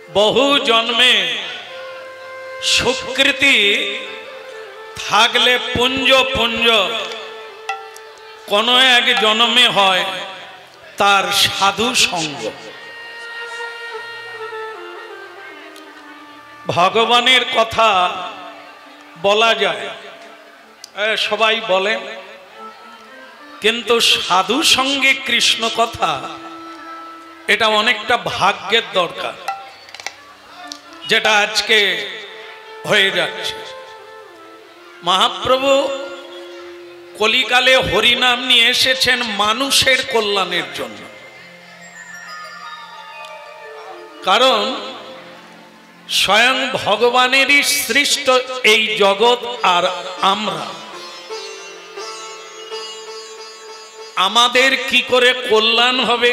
বহু জন্মে সুকৃতি থাকলে পুঞ্জ পুঞ্জ কোন এক জন্মে হয় তার সাধু সঙ্গ। ভগবানের কথা বলা যায়, সবাই বলেন, কিন্তু সাধু সঙ্গে কৃষ্ণ কথা এটা অনেকটা ভাগ্যের দরকার, যেটা আজকে হয়ে যাচ্ছে। মহাপ্রভু কলিকালে হরিনাম নিয়ে এসেছেন মানুষের কল্যাণের জন্য। কারণ স্বয়ং ভগবানেরই সৃষ্ট এই জগৎ, আর আমরা আমাদের কি করে কল্যাণ হবে,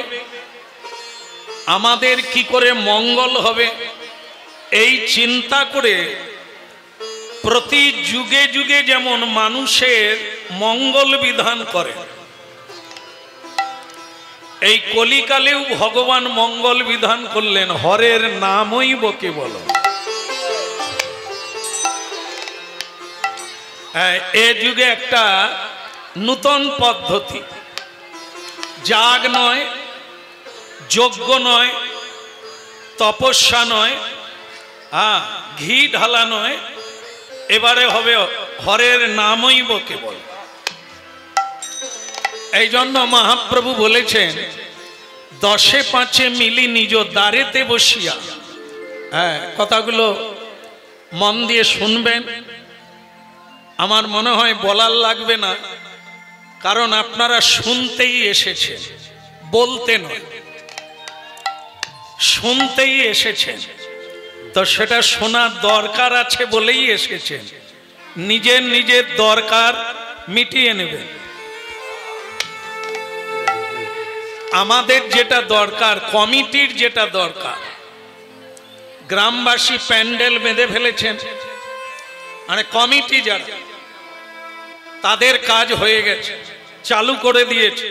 আমাদের কি করে মঙ্গল হবে, এই চিন্তা করে প্রতি যুগে যুগে যেমন মানুষের মঙ্গল বিধান করে, এই কলিকালেও ভগবান মঙ্গল বিধান করলেন। হরের নামই বকে বলো। এ যুগে একটা নূতন পদ্ধতি, যাগ নয়, যজ্ঞ নয়, তপস্যা নয়, ঘি ঢালা নয়, এবারে হবে হরের নামই বকে বল। এই জন্য মহাপ্রভু বলেছেন, দশে পাঁচে মিলি নিজ দ্বারেতে বসিয়া। কথাগুলো মন দিয়ে শুনবেন, আমার মনে হয় বলার লাগবে না, কারণ আপনারা শুনতেই এসেছেন, বলতে নয়, শুনতেই এসেছেন। তো সেটা শোনার দরকার আছে বলেই এসেছেন, নিজের নিজের দরকার মিটিয়ে নেবেন। আমাদের যেটা দরকার, কমিটির যেটা দরকার, গ্রামবাসী প্যান্ডেল বেঁধে ফেলেছেন, মানে কমিটি যারা, তাদের কাজ হয়ে গেছে, চালু করে দিয়েছে।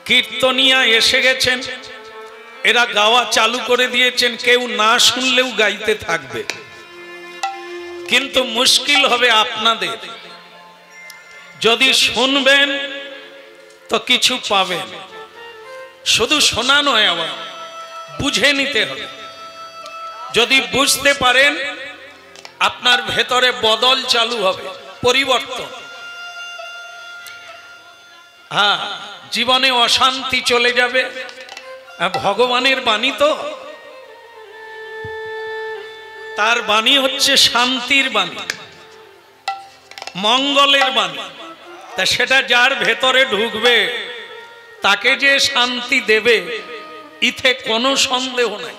কীর্তনিয়া এসে গেছেন, এরা গাওয়া চালু করে দিয়েছেন, কেউ না শুনলেও গাইতে থাকবে। কিন্তু মুশকিল হবে আপনাদের, যদি শুনবেন তো কিছু পাবেন, শুধু শোনা নয়, আবার বুঝে নিতে হবে। যদি বুঝতে পারেন, আপনার ভেতরে বদল চালু হবে, পরিবর্তন। জীবনে অশান্তি চলে যাবে। ভগবানের বাণী তো, তার বাণী হচ্ছে শান্তির বাণী, মঙ্গলের বাণী। তা সেটা যার ভেতরে ঢুকবে তাকে যে শান্তি দেবে, ইথে কোনো সন্দেহ নাই।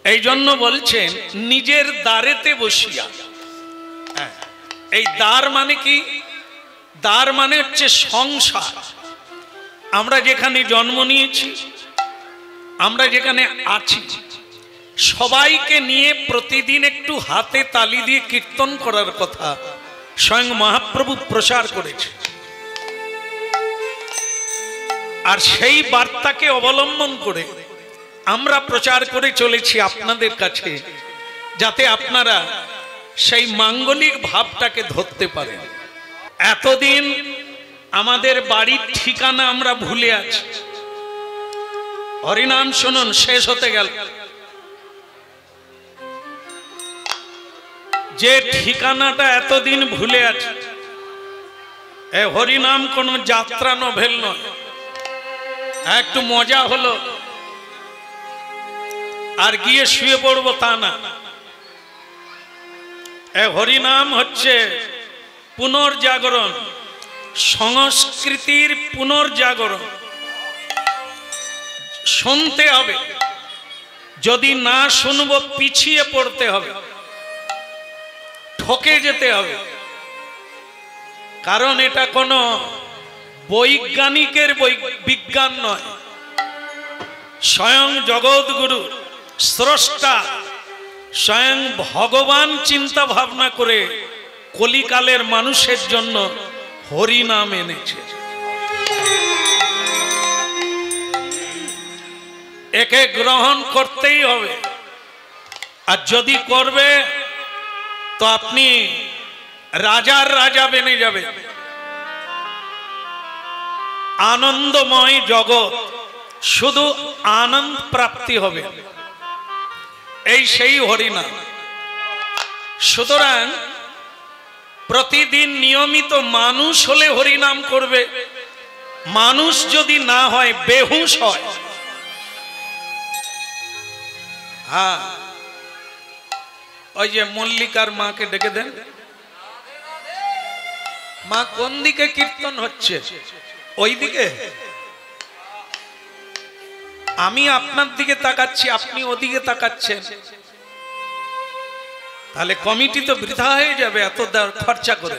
এই জন্য বলছেন নিজের দ্বারেতে বসিয়া। এই দ্বার মানে কি? দ্বার মানে হচ্ছে সংসার। আমরা যেখানে জন্ম নিয়েছি, আমরা যেখানে আছি, সবাইকে নিয়ে প্রতিদিন একটু হাতে তালি দিয়ে কীর্তন করার কথা স্বয়ং মহাপ্রভু প্রচার করেছে। আর সেই বার্তাকে অবলম্বন করে আমরা প্রচার করে চলেছি আপনাদের কাছে, যাতে আপনারা সেই মাঙ্গলিক ভাবটাকে ধরতে পারেন। এতদিন আমাদের বাড়ির ঠিকানা আমরা ভুলে আছি। হরিনাম শুনুন, শেষ হতে গেল। যে ঠিকানাটা এতদিন ভুলে আছে, এ হরিনাম কোন যাত্রা নভেল নয়, একটু মজা হলো আর গিয়ে শুয়ে পড়বো তা না। এ হরিনাম হচ্ছে পুনর্জাগরণ, সংস্কৃতির পুনর্জাগরণ। শুনতে হবে, যদি না শুনবো পিছিয়ে পড়তে হবে, ঠকে যেতে হবে। কারণ এটা কোনো বৈজ্ঞানিকের বিজ্ঞান নয়, স্বয়ং জগৎগুরু স্রষ্টা স্বয়ং ভগবান চিন্তা ভাবনা করে কলিকালের মানুষের জন্য হরিনাম এনেছে। একে গ্রহণ করতেই হবে। আর যদি করবে তো আপনি রাজার রাজা বেনে যাবে। আনন্দময় জগৎ, শুধু আনন্দ প্রাপ্তি হবে, এই সেই হরিনাম। সুতরাং প্রতিদিন নিয়মিত মানুষ হলে হরিনাম করবে, মানুষ যদি না হয় বেহুশ হয়। হ্যাঁ, ওই যে মল্লিকার মাকে ডেকে দেন। মা কোন দিকে কীর্তন হচ্ছে? ওই দিকে? আমি আপনার দিকে তাকাচ্ছি, আপনি ওদিকে তাকাচ্ছেন, তাহলে কমিটি তো বৃথা হয়ে যাবে এত খরচা করে।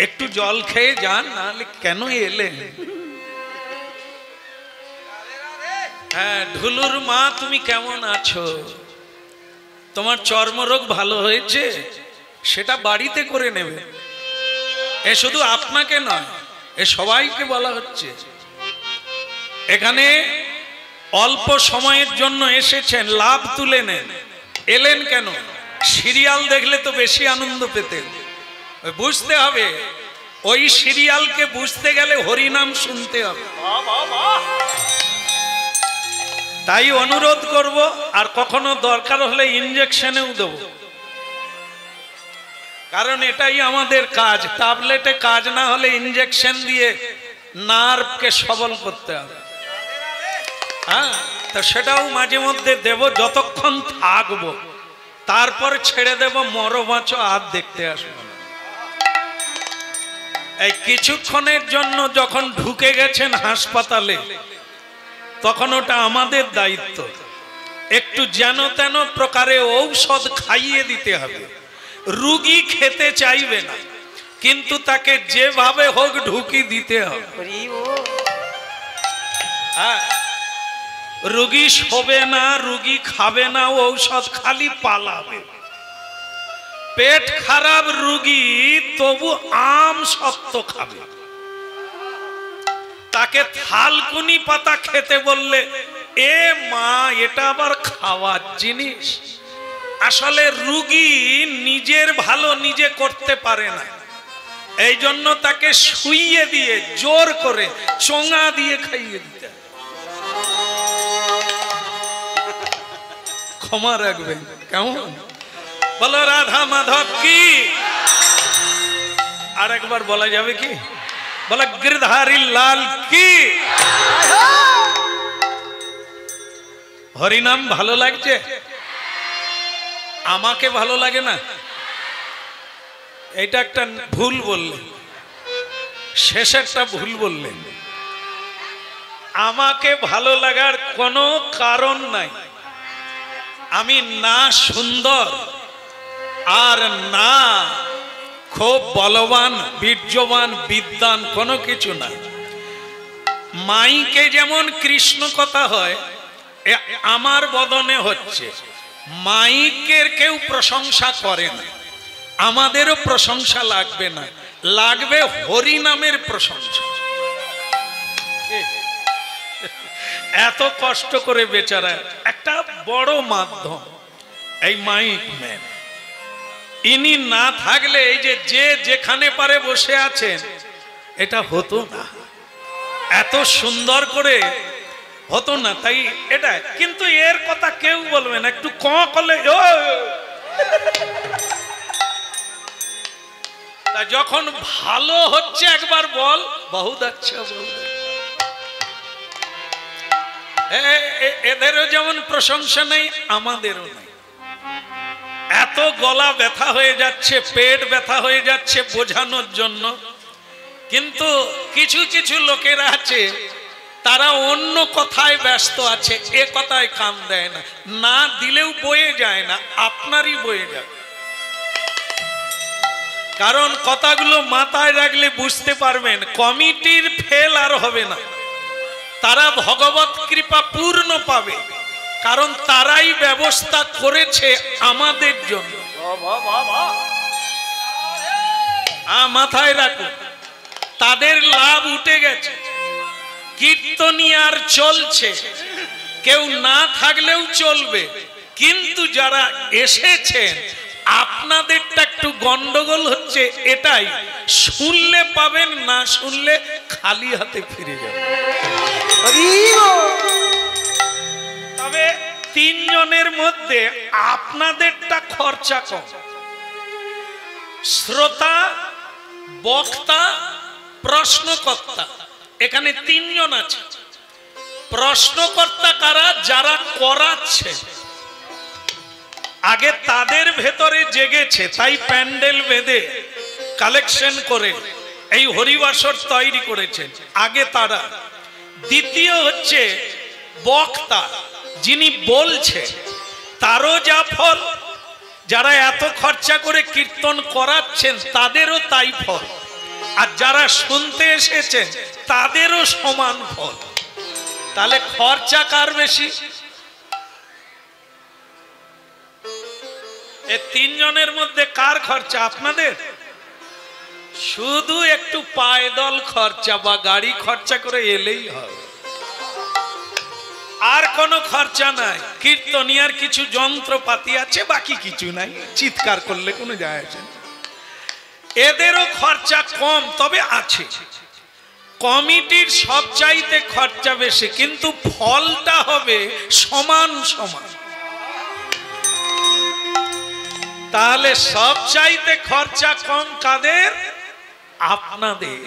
একটু জল খেয়ে যান, নাহলে কেন এলেন? হ্যাঁ, ঢুলুর মা তুমি কেমন আছো? তোমার চর্মরোগ ভালো হয়েছে? সেটা বাড়িতে করে নেবে। এ শুধু আপনাকে নয়, এ সবাইকে বলা হচ্ছে। এখানে অল্প সময়ের জন্য এসেছেন, লাভ তুলে নেন। এলেন কেন? সিরিয়াল দেখলে তো বেশি আনন্দ পেতেন। বুঝতে হবে, ওই সিরিয়ালকে বুঝতে গেলে হরিনাম শুনতে হবে। তাই অনুরোধ করব, আর কখনো দরকার হলে ইনজেকশনেও দেব, কারণ এটাই আমাদের কাজ। ট্যাবলেটে কাজ না হলে ইনজেকশন দিয়ে নার্ভকে সবল করতে হবে। হ্যাঁ, তো সেটাও মাঝে মধ্যে দেব, যতক্ষণ থাকবো। তারপর ছেড়ে দেব, মরো বাঁচো আর দেখতে আসবো। এই কিছুক্ষণের জন্য যখন ঢুকে গেছেন হাসপাতালে, তখন ওটা আমাদের দায়িত্ব। একটু যেন তেন প্রকারে ঔষধ খাইয়ে দিতে হবে। রুগী খেতে চাইবে না, কিন্তু তাকে যেভাবে হোক ঢুকি দিতে হবে। হ্যাঁ, রুগী শোবে না, রুগী খাবে না ঔষধ, খালি পালাবে। পেট খারাপ রুগী তবু আম সত্য খাবে। তাকে থালকুনি পাতা খেতে বললে, এ মা, এটা আবার খাওয়ার জিনিস? আসলে রুগী নিজের ভালো নিজে করতে পারে না, এই জন্য তাকে শুইয়ে দিয়ে জোর করে চোঙা দিয়ে খাইয়ে দিতে। ক্ষমা রাখবেন, কেমন? বলো রাধা মাধব কি? আর একবার বলা যাবে কি? বলো গিরধারী লাল কি? হরিনাম ভালো লাগছে? আমাকে ভালো লাগে না? এটা একটা ভুল বললেন, শেষেরটা ভুল বললেন। আমাকে ভালো লাগার কোনো কারণ নাই। আমি না সুন্দর আর না খুব বলবান, বীর্যবান, বিদ্বান, কোনো কিছু না। মাইকে যেমন কৃষ্ণ কথা হয়, আমার বদনে হচ্ছে। মাইকের কেউ প্রশংসা করে না, আমাদেরও প্রশংসা লাগবে না, লাগবে হরি নামের প্রশংসা। এত কষ্ট করে বেচারা, একটা বড় মাধ্যম এই মাইক ম্যান। ইনি না থাকলে এই যে যেখানে পারে বসে আছেন, এটা হতো না, এত সুন্দর করে হতো না। তাই এটা কিন্তু এর কথা কেউ বলবে না, একটু করলে তা যখন ভালো হচ্ছে একবার বল, বহুত আচ্ছা বল। এদেরও যেমন প্রশংসা নেই, আমাদেরও নেই। এত গলা ব্যথা হয়ে যাচ্ছে, পেট ব্যথা হয়ে যাচ্ছে বোঝানোর জন্য, কিন্তু কিছু কিছু লোকেরা আছে, তারা অন্য কথায় ব্যস্ত আছে, এ কথায় কান দেয় না। না দিলেও বয়ে যায় না, আপনারই বয়ে যাবে। কারণ কথাগুলো মাথায় রাখলে বুঝতে পারবেন, কমিটির ফেল আর হবে না। তারা ভগবত কৃপা পূর্ণ পাবে, কারণ তারাই ব্যবস্থা করেছে আমাদের জন্য। মাথায় রাখুন, তাদের লাভ উঠে গেছে। কীর্তনিয়ার চলছে, কেউ না থাকলেও চলবে, কিন্তু যারা এসেছেন আপনাদেরটা একটু গন্ডগোল হচ্ছে এটাই, শুনলে পাবেন, না শুনলে খালি হাতে ফিরে যাবে। তবে তিনজনের মধ্যে আপনাদেরটা খরচা কম। শ্রোতা, বক্তা, প্রশ্নকর্তা, এখানে তিনজন আছে। প্রশ্নকর্তা কারা? যারা করাচ্ছে, আগে তাদের ভেতরে জেগেছে, তাই প্যান্ডেল বেঁধে কালেকশন করে এই হরিবাসর তৈরি করেছেন, আগে তারা। দ্বিতীয় হচ্ছে বক্তা, যিনি বলছে, তারও যা ফল, যারা এত খরচা করে কীর্তন করাচ্ছেন তাদেরও তাই ফল, আর যারা শুনতে এসেছেন তাদেরও সমান ফল। তাহলে খরচা কার বেশি? এই তিনজনের মধ্যে কার খরচা? আপনাদের। শুধু একটু পায়দল খরচা বা গাড়ি খরচা করে এলেই হবে, আর কোনো খরচা নাই। কীর্তনিয়ার কিছু যন্ত্রপাতি আছে, বাকি কিছু নাই, চিৎকার করলে কোনো যায় আসে না। এদেরও খরচা কম, তবে আছে। কমিটির সবচাইতে খরচা বেশি, কিন্তু ফলটা হবে সমান সমান। তাহলে সবচাইতে খরচা কম কাদের? আপনাদের।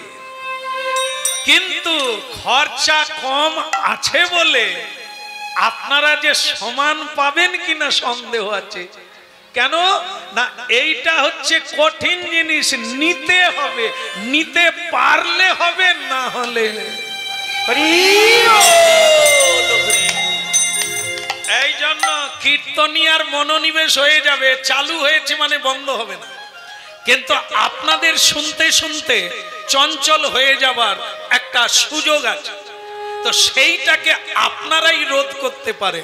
কিন্তু খরচা কম আছে বলে আপনারা যে সমান পাবেন কিনা সন্দেহ আছে। কেন না? এইটা হচ্ছে কঠিন জিনিস, নিতে হবে, নিতে পারলে হবে, না হলে। এই জন্য কীর্তনিয়ার মনোনিবেশ হয়ে যাবে, চালু হয়েছে মানে বন্ধ হবে না। কিন্তু আপনাদের শুনতে শুনতে চঞ্চল হয়ে যাবার একটা সুযোগ আছে, তো সেইটাকে আপনারাই রোধ করতে পারে।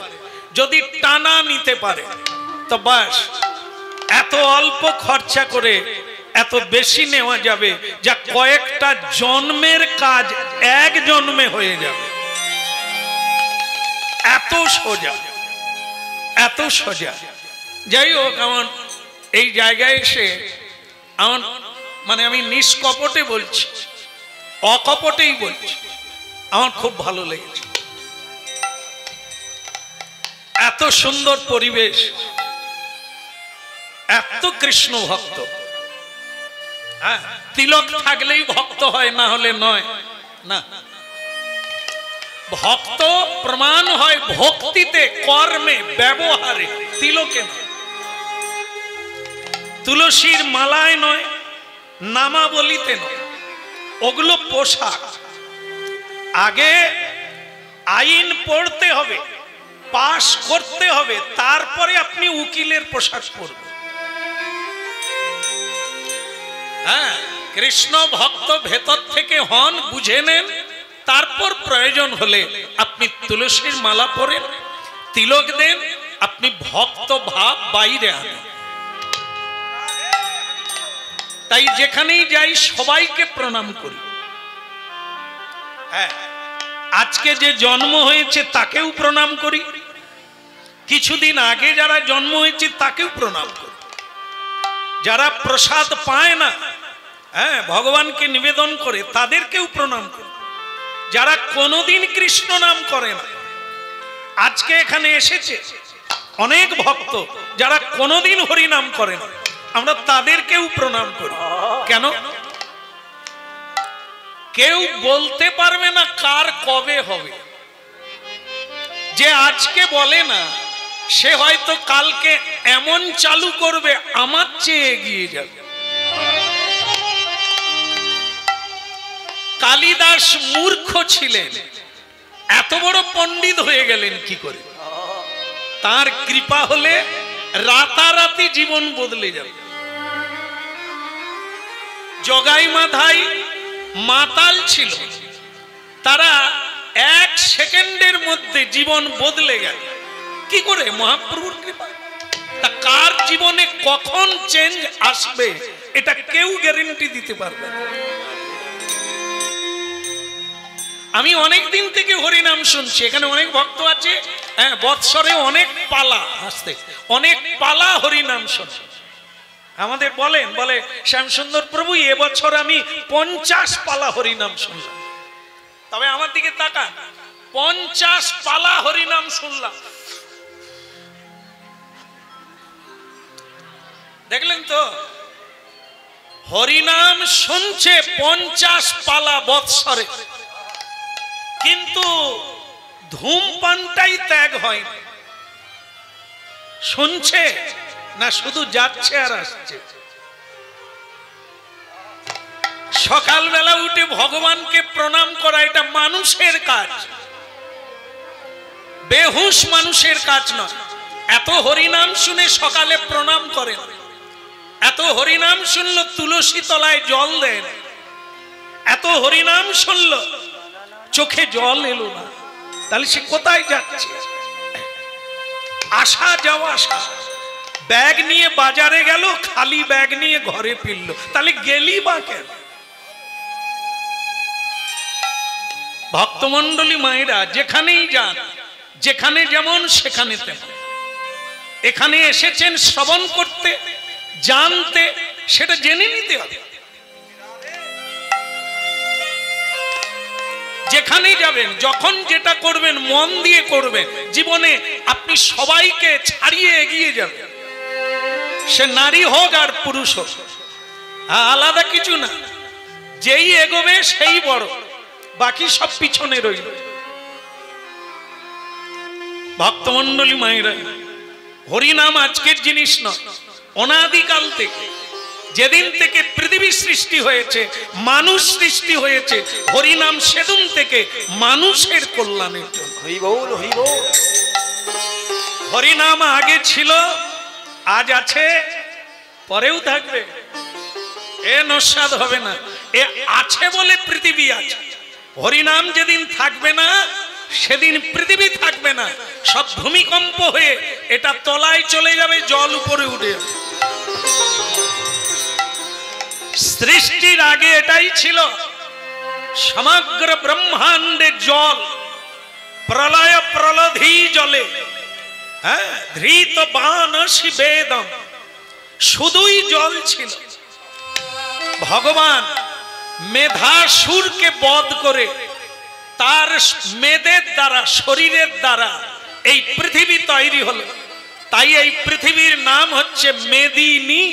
যদি টানা নিতে পারে তো বাস, এত অল্প খরচা করে এত বেশি নেওয়া যাবে, যা কয়েকটা জন্মের কাজ এক জন্মে হয়ে যাবে। এত সোজা, এত সোজা। যাই হোক, আমার এই জায়গায় এসে আমার মানে আমি নিষ্কপটে বলছি, অকপটেই বলছি, আমার খুব ভালো লেগেছে। এত সুন্দর পরিবেশ, এত কৃষ্ণ ভক্ত। হ্যাঁ, তিলক থাকলেই ভক্ত হয়, না হলে নয়। না, ভক্ত প্রমাণ হয় ভক্তিতে, কর্মে, ব্যবহারে, তিলকে নয়। তুলসীর মালায় নয়, নামাবলিতে নয়, ওগুলো পোশাক। আগে আইন পড়তে হবে, পাশ করতে হবে, তারপরে আপনি উকিলের পোশাক পরবেন। হ্যাঁ, কৃষ্ণ ভক্ত ভেতর থেকে হন, বুঝে নেন, তারপর প্রয়োজন হলে আপনি তুলসীর মালা পরেন, তিলক দেন, আপনি ভক্ত ভাব বাইরে আনেন। তাই যেখানেই যাই সবাইকে প্রণাম করি। হ্যাঁ, আজকে যে জন্ম হয়েছে তাকেও প্রণাম করি, কিছুদিন আগে যারা জন্ম হয়েছে তাকেও প্রণাম করি, যারা প্রসাদ পায় না, হ্যাঁ, ভগবানকে নিবেদন করে তাদেরকেও প্রণাম করি, যারা কোনোদিন কৃষ্ণ নাম করে না। আজকে এখানে এসেছে অনেক ভক্ত যারা কোনোদিন হরি নাম করে না, আমরা তাদেরকেও প্রণাম করি। কেন? কেউ বলতে পারবে না কার কবে হবে। যে আজকে বলে না, সে হয়তো কালকে এমন চালু করবে আমার চেয়ে এগিয়ে যাবে। কালিদাস মূর্খ ছিলেন, এত বড় পণ্ডিত হয়ে গেলেন কি করে? তার কৃপা হলে রাতারাতি জীবন বদলে যাবে। জগাই মাধাই মাতাল ছিল, তারা এক সেকেন্ডের মধ্যে জীবন বদলে গেল। কি করে? মহাপ্রভুর কৃপা। তা কার জীবনে কখন চেঞ্জ আসবে এটা কেউ গ্যারান্টি দিতে পারবে না। আমি অনেক দিন থেকে হরিনাম শুনছি, এখানে অনেক ভক্ত আছে, হ্যাঁ, বৎসরে অনেক পালা আসতে, অনেক পালা হরিনাম শুনছে। আমাদের বলে শ্যামসুন্দর প্রভু এবছর আমি 50 পালা হরিনাম শুনলাম। তবে আমার দিকে তাকান, 50 পালা হরিনাম শুনলাম। দেখলেন তো, হরিনাম শুনছে 50 পালা বৎসরে, কিন্তু ধূমপানটাই ত্যাগ হয় না। শুনছে না, শুধু যাচ্ছে আর আসছে। সকালবেলা উঠে ভগবানকে প্রণাম করা এটা মানুষের কাজ, বেহুশ মানুষের কাজ নয়। এত হরিনাম শুনে সকালে প্রণাম করেন, এত হরিনাম শুনলো তুলসী তলায় জল দেন, এত হরিনাম শুনলো চোখে জল এলো না, তাহলে সে কোথায় যাচ্ছে? আসা যাওয়া, ব্যাগ নিয়ে বাজারে গেল, খালি ব্যাগ নিয়ে ঘরে ফিরল, তাহলে গেলি বা কেন? ভক্তমন্ডলী মায়েরা যেখানেই যান, যেখানে যেমন সেখানে তেমন। এখানে এসেছেন শ্রবণ করতে, জানতে, সেটা জেনে নিতে হবে। যেখানেই যাবেন, যখন যেটা করবেন মন দিয়ে করবেন, জীবনে আপনি সবাইকে ছাড়িয়ে এগিয়ে যাবেন। সে নারী হোক আর পুরুষ হোক, আলাদা কিছু না। যেই এগোবে সেই বড়, বাকি সব পিছনে রইল। ভক্তমন্ডলী মায়েরা, হরিনাম আজকের জিনিস নয়, অনাদিকাল থেকে, যেদিন থেকে পৃথিবী সৃষ্টি হয়েছে, মানুষ সৃষ্টি হয়েছে, হরিনাম সেদিন থেকে মানুষের কল্যাণের জন্য। হরিনাম আগে ছিল, আজ আছে, পরেও থাকবে। এ নস্বাদ হবে না, এ আছে বলে পৃথিবী আছে। হরিনাম যেদিন থাকবে না, সেদিন পৃথিবী থাকবে না। সব ভূমিকম্প হয়ে এটা তলায় চলে যাবে, জল উপরে উঠে যাবে। সৃষ্টির আগে এটাই ছিল, সমগ্র ব্রহ্মাণ্ডে জল, প্রলয় প্রলধি জলে, হ্যাঁ, ধৃত বানসি বেদম, শুধুই জল ছিল। ভগবান মেধাসুরকে বধ করে তার মেদের দ্বারা, শরীরের দ্বারা এই পৃথিবী তৈরি হলো। তাই এই পৃথিবীর নাম হচ্ছে মেদিনী।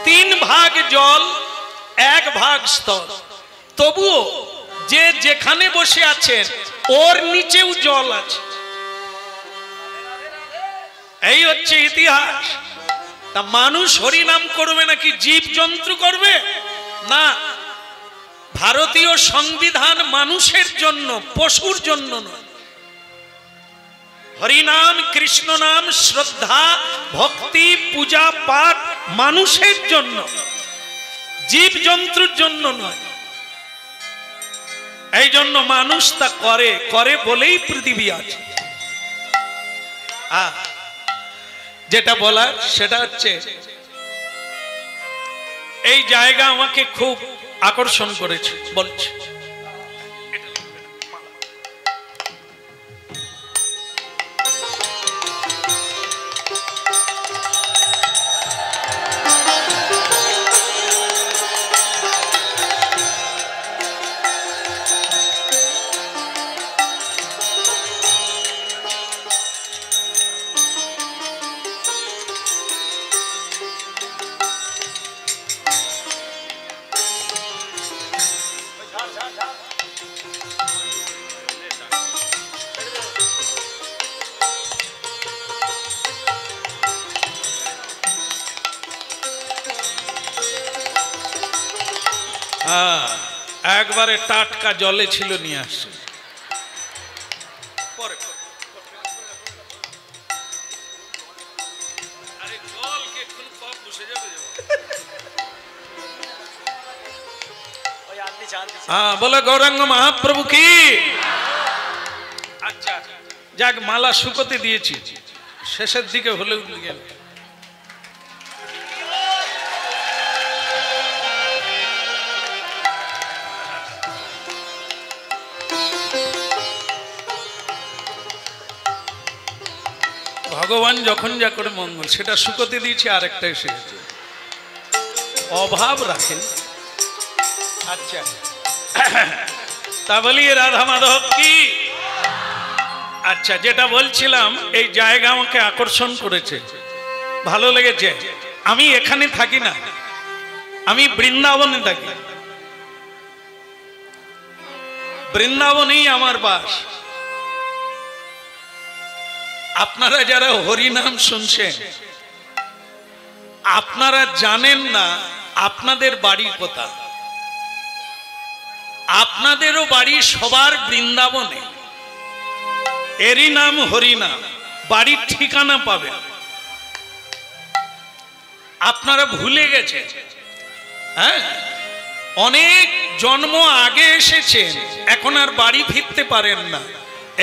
3 ভাগ জল, 1 ভাগ স্থল। তবুও যে যেখানে বসে আছেন ওর নিচেও জল আছে। এই হচ্ছে ইতিহাস। তা মানুষ হরিনাম করবে নাকি জীব জন্তু করবে? না, ভারতীয় সংবিধান মানুষের জন্য, পশুর জন্য নয়। হরিনাম, কৃষ্ণ নাম, শ্রদ্ধা, ভক্তি, পূজা পাঠ মানুষের জন্য, জীব জন্তুর জন্য নয়। এই জন্য মানুষ তা করে বলেই পৃথিবী আছে। যেটা বলার সেটা হচ্ছে, এই জায়গা আমাকে খুব আকর্ষণ করেছে, বলছে। একবারে টাটকা জলে ছিল, নিয়ে আসছে। বলে গৌরাঙ্গ মহাপ্রভু কি। আচ্ছা, যাক, মালা শুকোতে দিয়েছি, শেষের দিকে হলেও গেল। ভগবান যখন যা করে মঙ্গল, সেটা শুকোতে দিয়েছে, আরেকটা এসে গেছে, অভাব রাখেন। আচ্ছা, তা বলি রাধা মাধব কি। আচ্ছা, যেটা বলছিলাম, এই জায়গা আমাকে আকর্ষণ করেছে, ভালো লেগেছে। আমি এখানে থাকি না, আমি বৃন্দাবনে থাকি, বৃন্দাবনেই আমার বাস। আপনারা যারা হরিনাম শুনছেন, আপনারা জানেন না আপনাদের বাড়ি কোথায়। আপনাদেরও বাড়ি সবার বৃন্দাবনে, এরই নাম হরিনাম, বাড়ির ঠিকানা পাবেন। আপনারা ভুলে গেছেন, হ্যাঁ, অনেক জন্ম আগে এসেছেন, এখন আর বাড়ি ফিরতে পারেন না।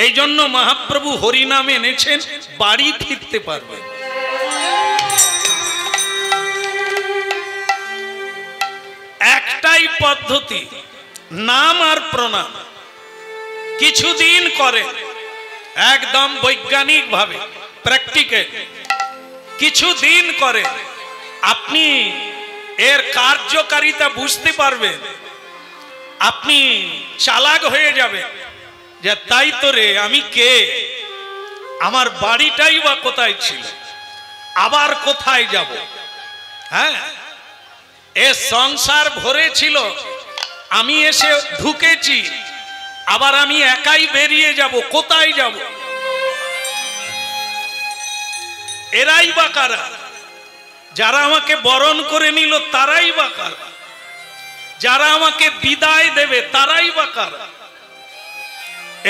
এই জন্য মহাপ্রভু হরিনাম এনেছেন, বাড়ি ফিরতে পারবেন। একটাই পদ্ধতি, নাম আর প্রণাম। কিছুদিন করে একদম বৈজ্ঞানিক ভাবে, প্র্যাকটিক্যাল কিছুদিন করে আপনি এর কার্যকারিতা বুঝতে পারবেন। আপনি চালাক হয়ে যাবেন যে তাই তো রে, আমি কে, আমার বাড়িটাই বা কোথায় ছিল, আবার কোথায় যাব। হ্যাঁ, এ সংসার ভরে ছিল, আমি এসে ঢুকেছি, আবার আমি একাই বেরিয়ে যাব, কোথায় যাব। এরাই বা কারা? যারা আমাকে বরণ করে নিল তারাই বা কারা? যারা আমাকে বিদায় দেবে তারাই বা কারা?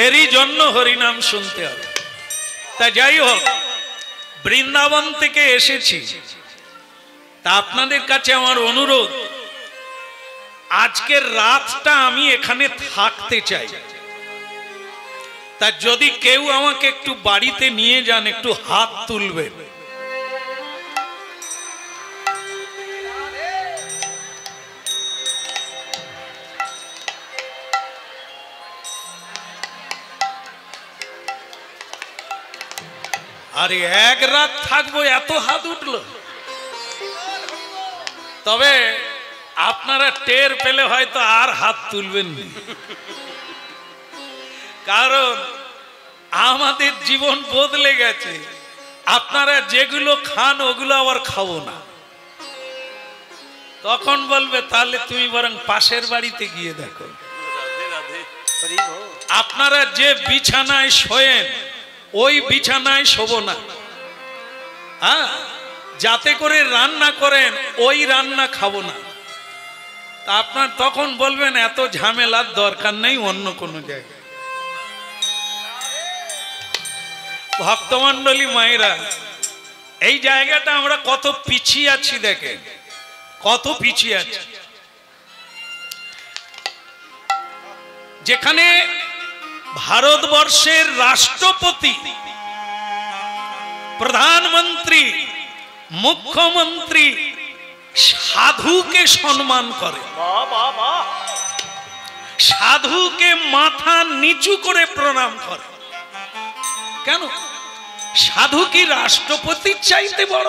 এরই জন্য হরিনাম শুনতে হবে। তা যাই হোক, বৃন্দাবন থেকে এসেছি, তা আপনাদের কাছে আমার অনুরোধ, আজকের রাতটা আমি এখানে থাকতে চাই। তা যদি কেউ আমাকে একটু বাড়িতে নিয়ে যান, একটু হাত তুলবেন। আরে এক রাত থাকবো, এত হাত উঠলো। তবে আপনারা টের পেলে হয়তো আর হাত তুলবেন না, কারণ আমাদের জীবন বদলে গেছে। আপনারা যেগুলো খান ওগুলো আবার খাবো না। তখন বলবে তাহলে তুমি বরং পাশের বাড়িতে গিয়ে দেখো। আপনারা যে বিছানায় শোয়েন ওই বিছানায় শোবো না। হ্যাঁ, যাতে করে রান্না করেন ওই রান্না খাবো না। তা আপনার তখন বলবেন এত ঝামেলার দরকার নেই, অন্য কোনো জায়গায়। ভক্তমণ্ডলী মায়েরা, এই জায়গাটা আমরা কত পিছিয়ে আছি দেখেন, কত পিছিয়ে আছি। যেখানে ভারতবর্ষের রাষ্ট্রপতি, প্রধানমন্ত্রী, মুখ্যমন্ত্রী সাধুকে সম্মান করে, সাধুকে মাথা নিচু করে প্রণাম করে। কেন? সাধু কি রাষ্ট্রপতির চাইতে বড়?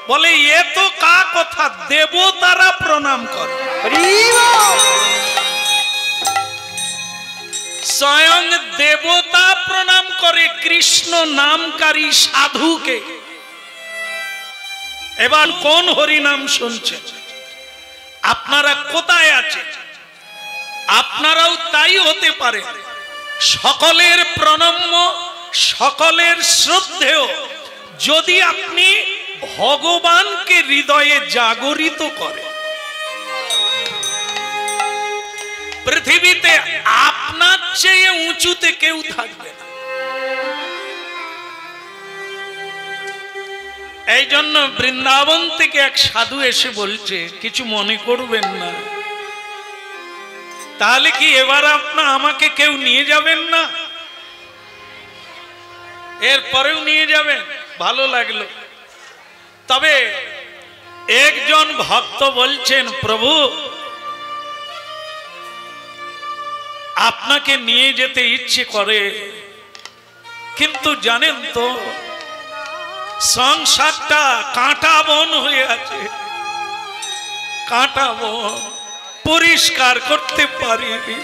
বলে এ তো কা কথা, দেবতারা প্রণাম করে। স্বয়ং দেবতা প্রণাম করে কৃষ্ণ নামকারী সাধুকে। এবার কোন হরিনাম শুনছে? আপনারা কোথায় আছেন? আপনারাও তাই হতে পারে, সকলের প্রণম্য, সকলের শ্রদ্ধেয়, যদি আপনি ভগবানকে হৃদয়ে জাগরিত করেন। পৃথিবীতে আপনার চেয়ে উঁচুতে কেউ থাকবে না। এই জন্য বৃন্দাবন থেকে এক সাধু এসে বলছে, কিছু মনে করবেন না, তাহলে কি এবার আমাকে কেউ নিয়ে যাবেন না? এরপরেও নিয়ে যাবেন, ভালো লাগলো। তবে একজন ভক্ত বলছেন, প্রভু আপনাকে নিয়ে যেতে ইচ্ছে করে, কিন্তু জানেন তো সংসারটা কাঁটা বন হয়ে আছে, কাঁটা বন, পরিষ্কার করতে পারিনি।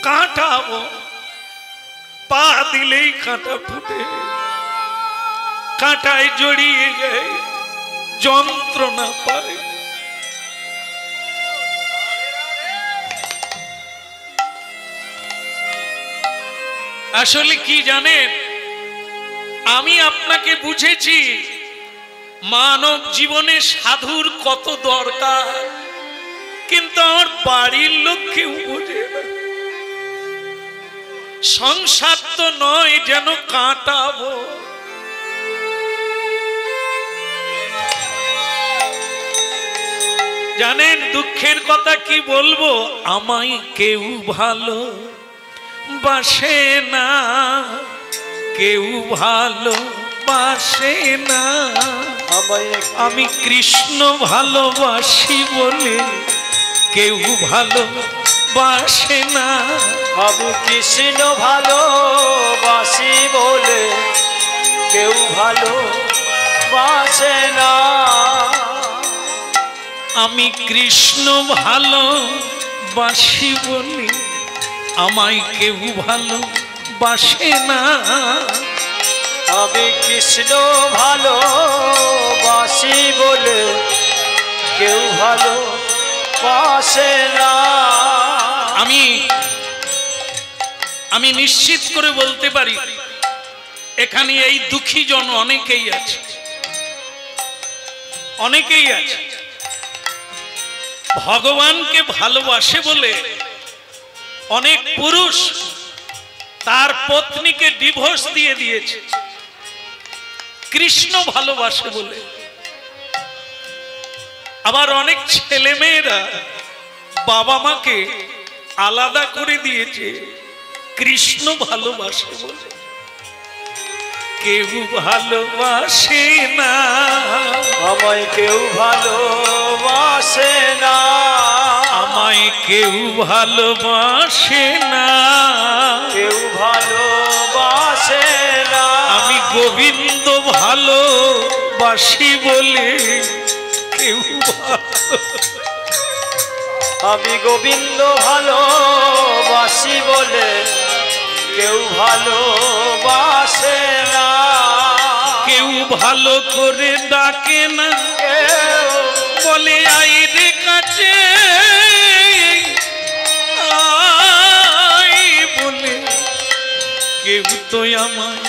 কাঁটা বন, পা দিলেই কাঁটা ফুটে, কাঁটায় জড়িয়ে যায়, যন্ত্রণা পায়। আসলে কি জানেন, আমি আপনাকে বুঝেছি মানব জীবনে সাধুর কত দরকার, কিন্তু আমার বাড়ির লোক কেউ বোঝে না। সংসার তো নয় যেন কাটাবো। জানেন দুঃখের কথা কি বলবো, আমায় কেউ ভালো বাসে না, কেউ ভালো বাসে না। আমি কৃষ্ণ ভালোবাসি বলে কেউ ভালো বাসে না। আমি কৃষ্ণ ভালোবাসি বলে কেউ ভালো বাসে না। আমি কৃষ্ণ ভালোবাসি বলে আমায় কেউ ভালো বাসে না। আমি কৃষ্ণ ভালোবাসি বলে কেউ ভালো বাসে না। আমি নিশ্চিত করে বলতে পারি এখানে এই দুঃখী জন অনেকেই আছে, অনেকেই আছে ভগবানকে ভালোবাসে বলে অনেক পুরুষ তার পত্নীকে ডিভোর্স দিয়ে দিয়েছে কৃষ্ণ ভালোবাসে বলে। আবার অনেক ছেলে মেয়েরা বাবা মাকে আলাদা করে দিয়েছে কৃষ্ণ ভালোবাসে বলে। কেউ ভালোবাসে না, আমায় কেউ ভালোবাসে না। আমায় কেউ ভালোবাসে না, কেউ ভালোবাসে না। আমি গোবিন্দ ভালোবাসি বলে কেউ আমি গোবিন্দ ভালোবাসি বলে কেউ ভালোবাসে না। কেউ ভালো করে ডাকে না, বলে আই রে কাছে আই বলে কেউ তো আমায়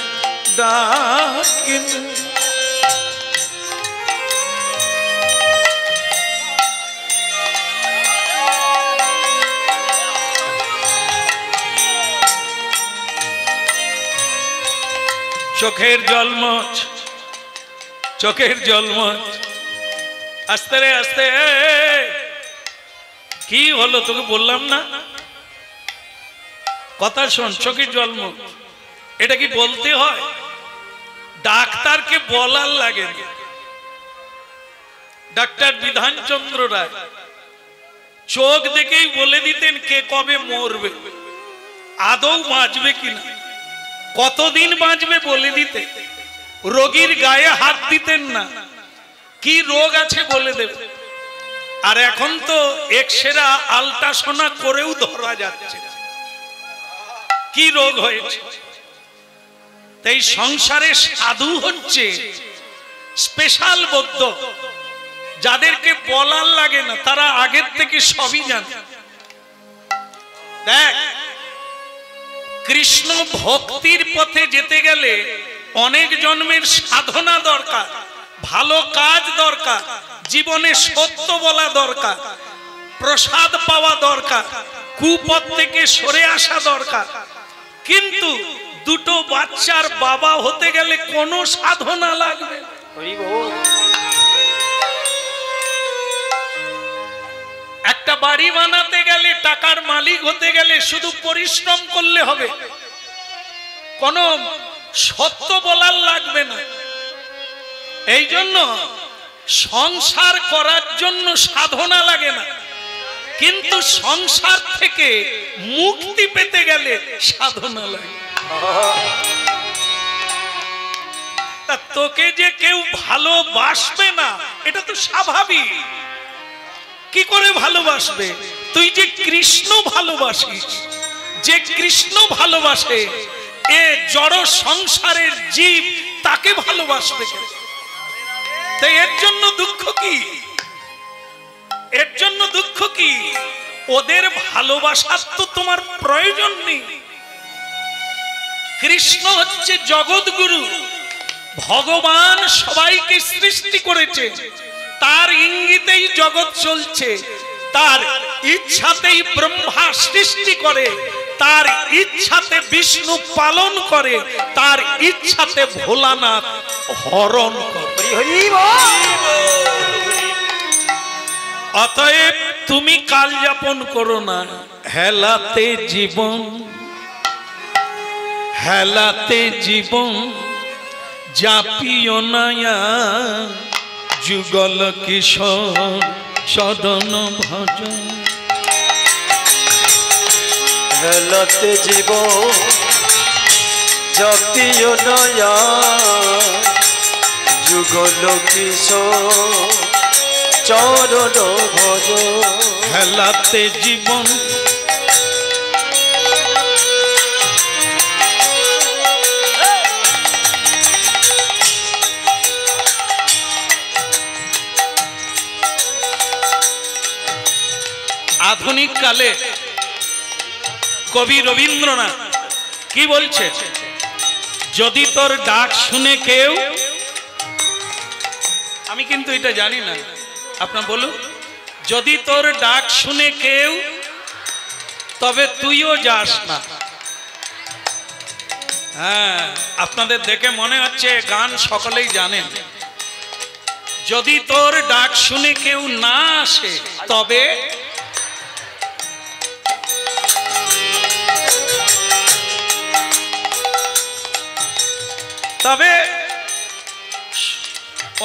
ডাকে না। চোখের জলমচ, চোখের জলমচ, আস্তে রে আস্তে। কি হলো তোকে বললাম না, কথা শোন। চোখের জলমচ এটা কি বলতে হয়? ডাক্তারকে বলার লাগে। ডাক্তার বিধানচন্দ্র রায় চোখ দেখেই বলে দিতেন কে কবে মরবে, আদৌ বাঁচবে কিনা, কতদিন বাঁচবে বলে দিতে। রোগীর গায়ে হাত দিতেন না, কি রোগ আছে বলে দেবে। আর এখন তো এক্সরে আল্ট্রাসোনা করেও ধরা যাচ্ছে কি রোগ হয়েছে। তাই সংসারে সাধু হচ্ছে স্পেশাল বৌদ্ধ, যাদেরকে বলার লাগে না, তারা আগের থেকে সবই জানে। দেখ, কৃষ্ণ ভক্তির পথে যেতে গেলে অনেক জন্মের সাধনা দরকার, ভালো কাজ দরকার, জীবনে সত্য বলা দরকার, প্রসাদ পাওয়া দরকার, কুপথ থেকে সরে আসা দরকার। কিন্তু দুটো বাচ্চার বাবা হতে গেলে কোনো সাধনা লাগবে। একটা বাড়ি বানাতে গেলে, টাকার মালিক হতে গেলে শুধু পরিশ্রম করলে হবে, কোনো সত্য বলার লাগবে না। এই জন্য সংসার করার জন্য সাধনা লাগে না, কিন্তু সংসার থেকে মুক্তি পেতে গেলে সাধনা লাগে। তা তোকে যে কেউ ভালোবাসবে না এটা তো স্বাভাবিক। কি করে ভালোবাসবে? তুই যে কৃষ্ণ ভালোবাসিস, যে কৃষ্ণ ভালোবাসে এ জড় সংসারের জীব তাকে ভালোবাসবে কেন? তাই এর জন্য দুঃখ কি? এর জন্য দুঃখ কি? ওদের ভালোবাসার তো তোমার প্রয়োজন নেই। কৃষ্ণ হচ্ছে জগৎগুরু, ভগবান সবাইকে সৃষ্টি করেছে, তার ইঙ্গিতেই জগৎ চলছে, তার ইচ্ছাতেই ব্রহ্মা সৃষ্টি করে, তার ইচ্ছাতে বিষ্ণু পালন করে, তার ইচ্ছাতে ভোলানাথ হরণ করে। অতএব তুমি কাল যাপন করো না হেলাতে জীবন, হেলাতে জীবন জাপিও না যুগল কিশোর সদন ভজন। হেলাতে জীবন জাপিও না যুগল কিশোর চরণ ভজন। হেলাতে জীবন আধুনিক কালে কবি রবীন্দ্রনাথ কি বলছে? যদি তোর ডাক শুনে কেউ, আমি কিন্তু এটা জানি না, আপনার বলুন, যদি তোর ডাক শুনে কেউ তবে তুইও যাস না। হ্যাঁ, আপনাদের দেখে মনে হচ্ছে গান সকলেই জানেন। যদি তোর ডাক শুনে কেউ না আসে তবে তবে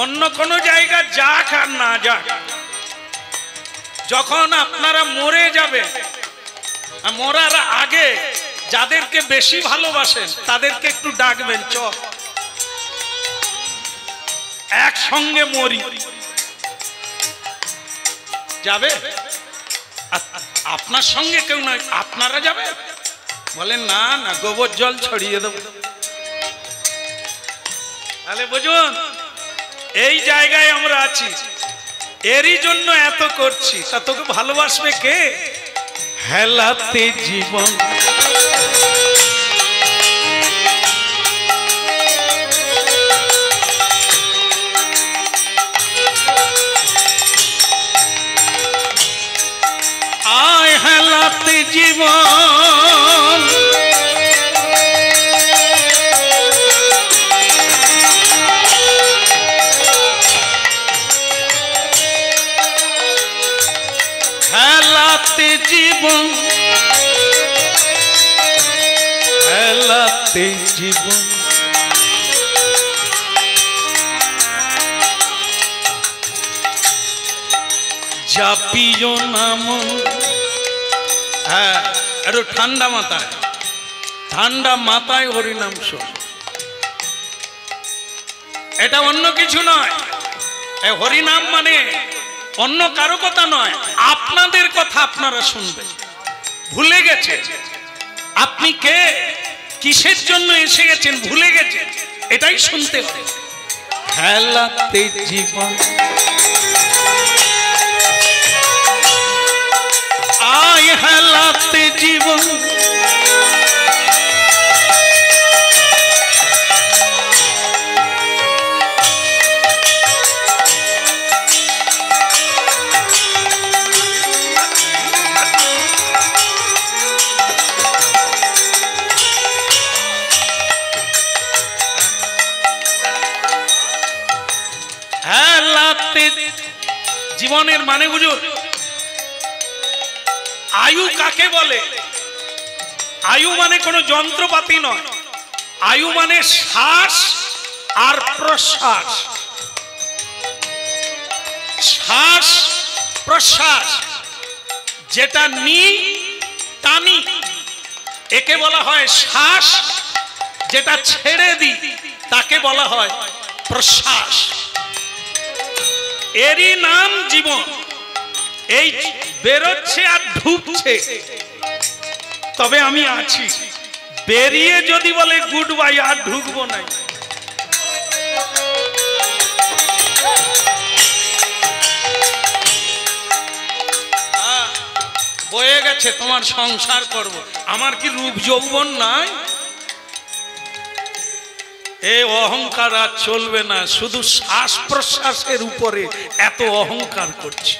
অন্য কোন জায়গা যাক আর না যাক, যখন আপনারা মরে যাবে, মরার আগে যাদেরকে বেশি ভালোবাসেন তাদেরকে একটু ডাকবেন, চ একসঙ্গে মরি, যাবে? আপনার সঙ্গে কেউ নয়, আপনারা যাবে? বলেন না না, গোবর জল ছড়িয়ে দেবো। তাহলে বুঝুন এই জায়গায় আমরা আছি, এরই জন্য এত করছি। তা তোকে ভালোবাসবে কে? হেলাতে জীবন আয়, হেলাতে জীবন হেলাতে জীবন, হেলাতে জীবন জাপিও নাম। হ্যাঁ, একটু ঠান্ডা মাথায়, ঠান্ডা মাথায় হরিনাম শোন। এটা অন্য কিছু নয়, হরিনাম মানে অন্য কারো কথা নয়, আপনাদের কথা আপনারা শুনবেন। ভুলে গেছে আপনি কে, কিসের জন্য এসে গেছেন, ভুলে গেছেন, এটাই শুনতে হবে। হেলাতে জীবন আয়, হেলাতে জীবন জীবনের মানে বুঝুন। আয়ু কাকে বলে? আয়ু মানে কোনো যন্ত্রপাতি নয়, আয়ু মানে শ্বাস আর প্রশ্বাস। শ্বাস প্রশ্বাস যেটা নিই টানি একে বলা হয় শ্বাস, যেটা ছেড়ে দিই তাকে বলা হয় প্রশ্বাস, এরই নাম জীবন। এই বেরোচ্ছে আর ঢুকছে, তবে আমি আছি। বেরিয়ে যদি বলে গুড বাই, আর ঢুকবো না। বয়ে গেছে, তোমার সংসার করব। আমার কি রূপ যৌবন নাই? এ অহংকার আর চলবে না। শুধু শ্বাস প্রশ্বাসের উপরে এত অহংকার করছে।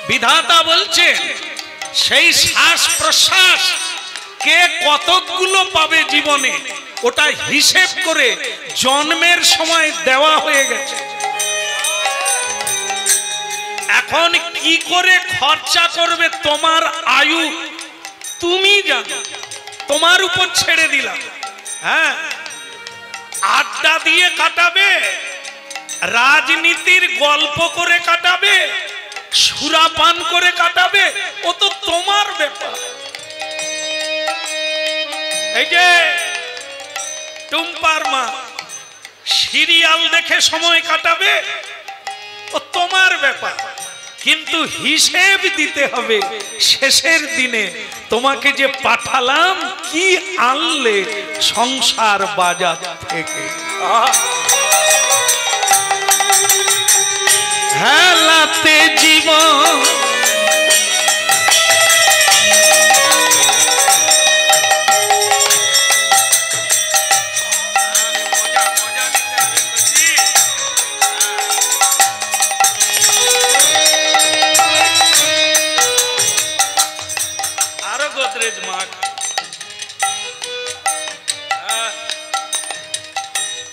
বিধাতা বলছে সেই শ্বাস প্রশ্বাস কে কতগুলো পাবে জীবনে, ওটা হিসেব করে জন্মের সময় দেওয়া হয়ে গেছে। এখন কি করে খরচা করবে তোমার আয়ু তুমি জানো, তোমার উপর ছেড়ে দিলাম। হ্যাঁ, আড্ডা দিয়ে কাটাবে, রাজনীতির গল্প করে কাটাবে, সুরাপান করে কাটাবে, ও তো তোমার ব্যাপার। এই যে টুম্পার মা সিরিয়াল দেখে সময় কাটাবে, ও তোমার ব্যাপার। কিন্তু হিসেব দিতে হবে শেষের দিনে। তোমাকে যে পাঠালাম, কি আনলে সংসার বাজার থেকে? হেলাতে জীবন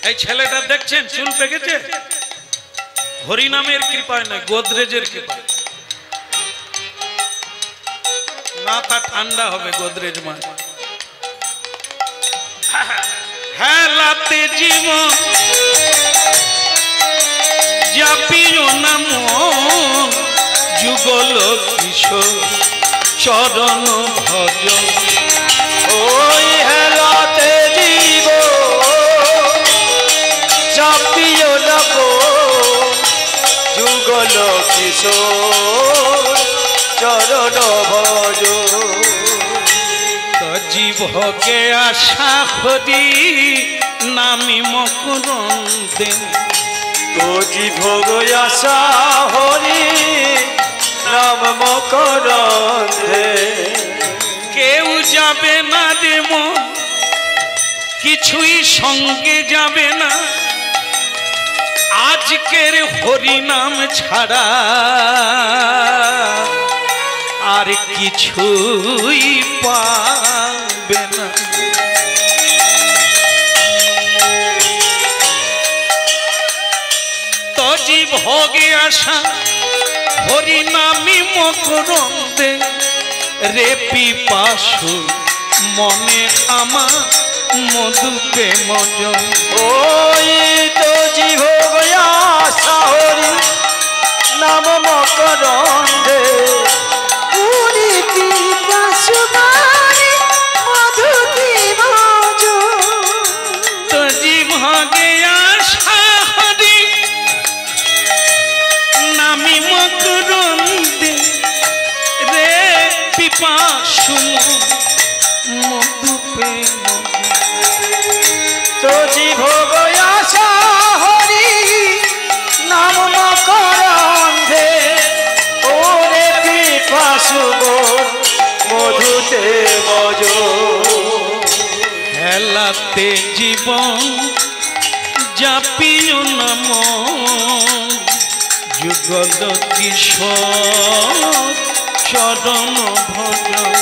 এই ছেলেটা দেখছেন চুল পেকেছে, হরিনামের কৃপায় নয়, গোদরেজের কৃপায়। না তা ঠান্ডা হবে গোদরেজ মা। হেলাতে জীবন জাপিও না মন, যুগল কিশোর চরণ ভজন। ওই হেলাতে চাপিও না যুগল কিশোর চরণ ভজ। জীবকে আশা করি নামি মকরন্দে, তো জীবগ আশা হরি নাম মকরন্দে। কেউ যাবে না রে মন, কিছুই সঙ্গে যাবে না, আজকের হরিনাম ছাড়া আর কিছুই পাবে না। তো জীবগে আসা হরিনামি মকরন্দে, রে পিপাসু মনে আমার মধুপে মজন। ওই তো জীবগ আশা হরি নাম মকরন্দে, ওরে পিপাসু মনে মধুপে মজন। তো জীবগে আশা হরি নামি মকরন্দে, রে পিপাসু মধুপে মজন। তো জীবগ আশা হরি নাম মকরন্দে, ওরে পিপাসু মধুতে মজ। হেলাতে জীবন জাপিও না মন, যুগল কিশোর চরণ ভজন।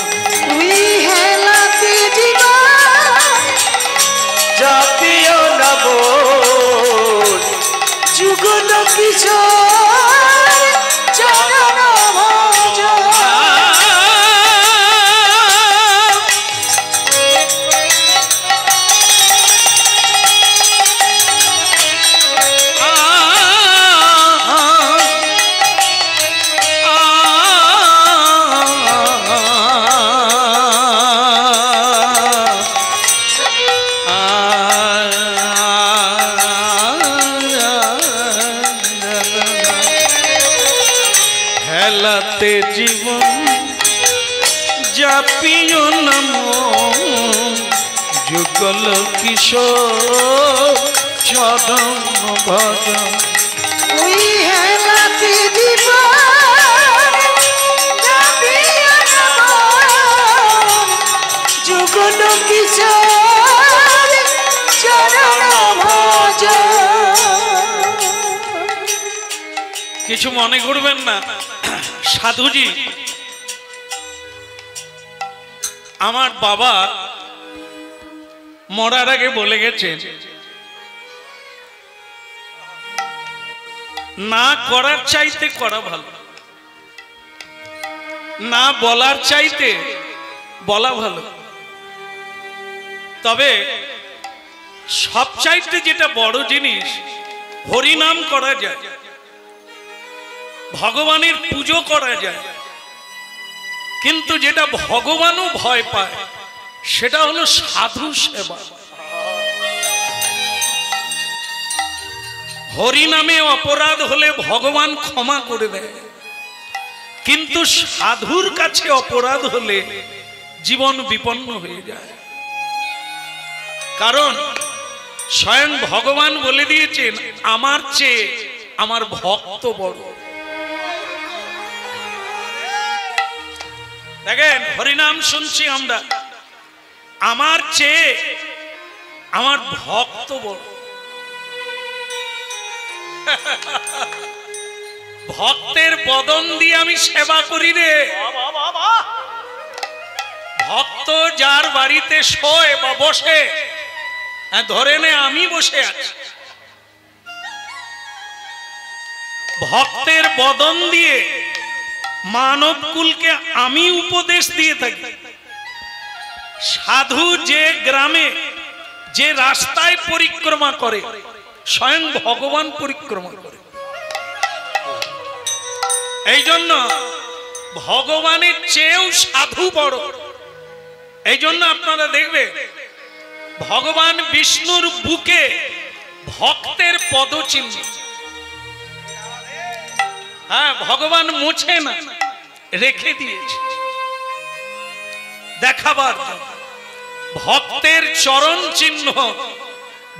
তুই হেলাতে জীবন জাপিও না যুগল কিশোর চরণ ভজন। যুগল কিশোর চরণ ভজন ওই হেলাতে জীবন যাবিয়া নমন যুগল কিশোর চরণ ভজন। কিছু মনে করবেন না সাধুজি, আমার বাবা মরার আগে বলে গেছেন না করার চাইতে করা ভালো, না বলার চাইতে বলা ভালো। তবে সবচাইতে যেটা বড় জিনিস, হরিনাম করা যায়, ভগবানের পুজো করা যায়, কিন্তু যেটা ভগবানও ভয় পায় সেটা হলো সাধু সেবা। হরিনামে অপরাধ হলে ভগবান ক্ষমা করে দেয়, কিন্তু সাধুর কাছে অপরাধ হলে জীবন বিপন্ন হয়ে যায়। কারণ স্বয়ং ভগবান বলে দিয়েছেন আমার চেয়ে আমার ভক্ত বড়। দেখেন হরিনাম শুনছি আমরা, আমার চেয়ে আমার ভক্ত বড়। ভক্তের বদন দিয়ে আমি সেবা করি রে। ভক্ত যার বাড়িতে শোয় বা বসে, ধরে নে আমি বসে আছি, ভক্তের বদন দিয়ে মানব কুলকে আমি উপদেশ দিয়ে থাকি। সাধু যে গ্রামে যে রাস্তায় পরিক্রমা করে স্বয়ং ভগবান পরিক্রমা করে। এই জন্য ভগবানের চেয়েও সাধু বড়। এই জন্য আপনারা দেখবে ভগবান বিষ্ণুর বুকে ভক্তের পদচিহ্ন। হ্যাঁ, ভগবান মুছে না, রেখে দিয়েছে দেখাবার জন্য। ভক্তের চরণ চিহ্ন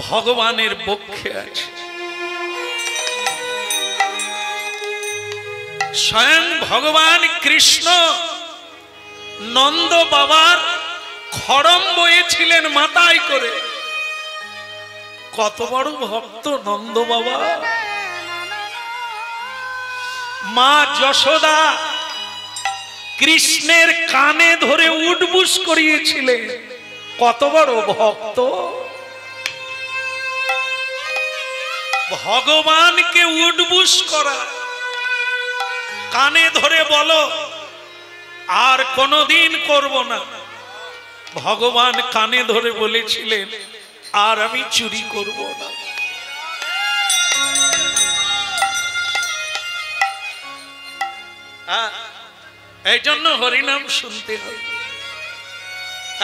ভগবানের বক্ষে আছে। স্বয়ং ভগবান কৃষ্ণ নন্দ বাবার খড়ম বয়েছিলেন মাথায় করে। কত বড় ভক্ত নন্দ বাবা। মা যশোদা কৃষ্ণের কানে ধরে উঠবুস করিয়েছিলেন। কত বড় ভক্ত। ভগবানকে উঠবুস করা, কানে ধরে বলো আর কোনদিন করব না। ভগবান কানে ধরে বলেছিলেন আর আমি চুরি করব না। এই জন্য হরিনাম শুনতে হবে।